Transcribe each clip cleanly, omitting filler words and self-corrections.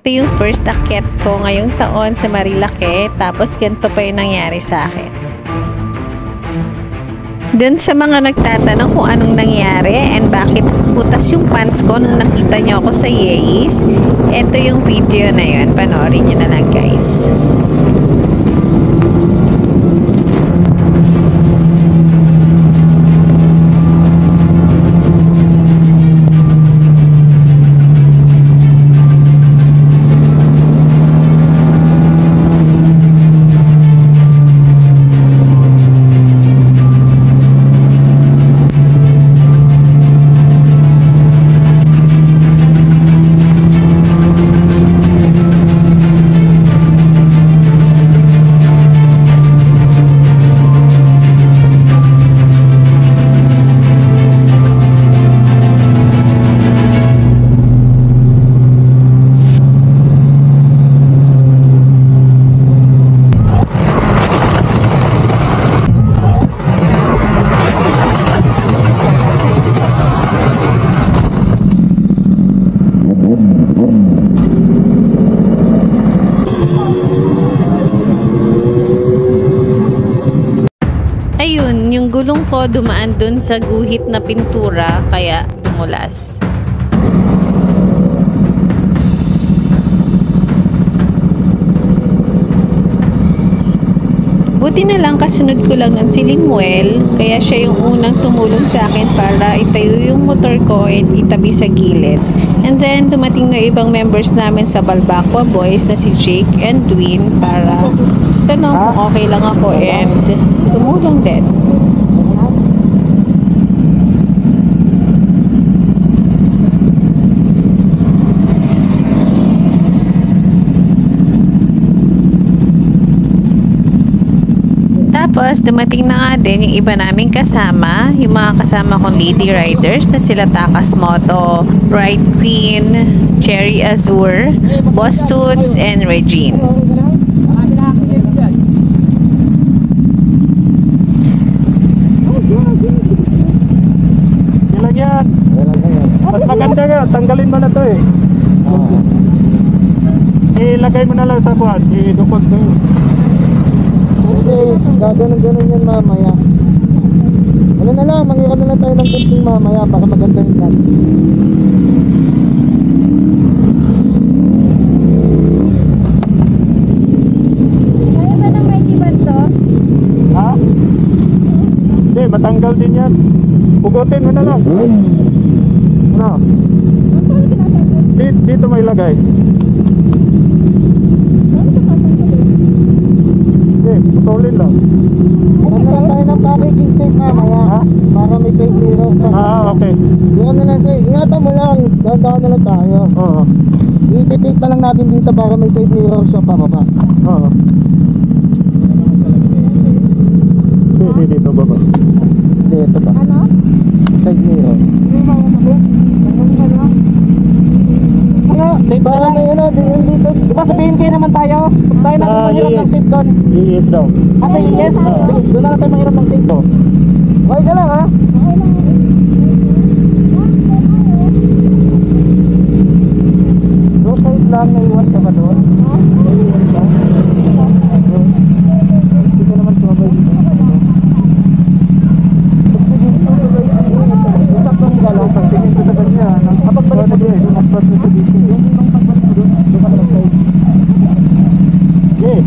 Ito yung first akyat ko ngayong taon sa Marilake, tapos ganito pa yung nangyari sa akin. Dun sa mga nagtatanong kung anong nangyari and bakit butas yung pants ko nung nakita nyo ako sa Yeis, ito yung video na yun. Panoorin nyo na lang, guys. Ayun, yung gulong ko dumaan dun sa guhit na pintura kaya dumulas. Buti na lang kasunod ko lang ng si Limuel, kaya siya yung unang tumulong sa akin para itayo yung motor ko at itabi sa gilid. And then dumating na ibang members namin sa Balbacua Boys na si Jake and Dwayne para tanong kung okay lang ako and tumulong din. Tapos, dumating na nga din yung iba naming kasama, yung mga kasama kong lady riders na sila Takas Moto, Ride Queen, Cherry Azur, Boss Toots, and Regine. Ilang yan? Mas maganda nga, tanggalin mo na to eh. Ilagay mo na lang sa buwan, idukot mo yun. Hindi, gaganon-ganon yan mamaya. Ano na lang, mangiram na lang tayo ng kunting mamaya para maganda yung plan. Kaya ba ng may diban to? Ha? Hindi, matanggal din yan. Pugutin mo na lang. Ano? Dito may lagay. Putulin lang. Nagkaroon tayo ng packaging tape mamaya, ha? Para may safe mirror. Okay. Ingatan na lang safe. Ingatan mo lang. Dahan-dahan na lang tayo. Oo. I-tape na lang natin dito para may safe mirror siya pababa. Oo. Hindi, dito baba. Hindi, ito ba? Ano? Side mirror. Para may ano, dito. Diba sabihin kayo naman tayo? Tayo natin mahirap ng tape doon. Yes daw. Ate, yes? Sige, doon na tayo mahirap ng tape doon. Okay ka lang ha? Okay lang. Doon side lang, naiwan ka ba doon? Naiwan ka? Hindi ko naman sumabay dito. Isang ka lang, pagtingin ko sa kanya. Kapag balik mo doon, nagpas mo sa dito. Yung ibang pagpas mo doon, doon ka lang tayo. Okay.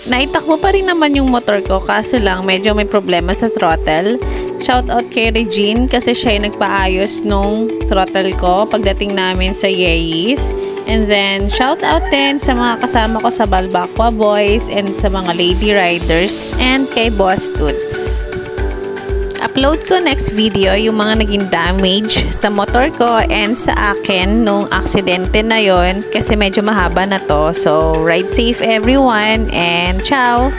Naitakbo pa rin naman yung motor ko, kaso lang medyo may problema sa throttle. Shoutout kay Regine kasi siya yung nagpaayos nung throttle ko pagdating namin sa Yeis. And then, shoutout din sa mga kasama ko sa Balbacua Boys and sa mga lady riders and kay Boss Toots. Upload ko next video yung mga naging damage sa motor ko and sa akin nung aksidente na yon kasi medyo mahaba na to. So, ride safe everyone and ciao!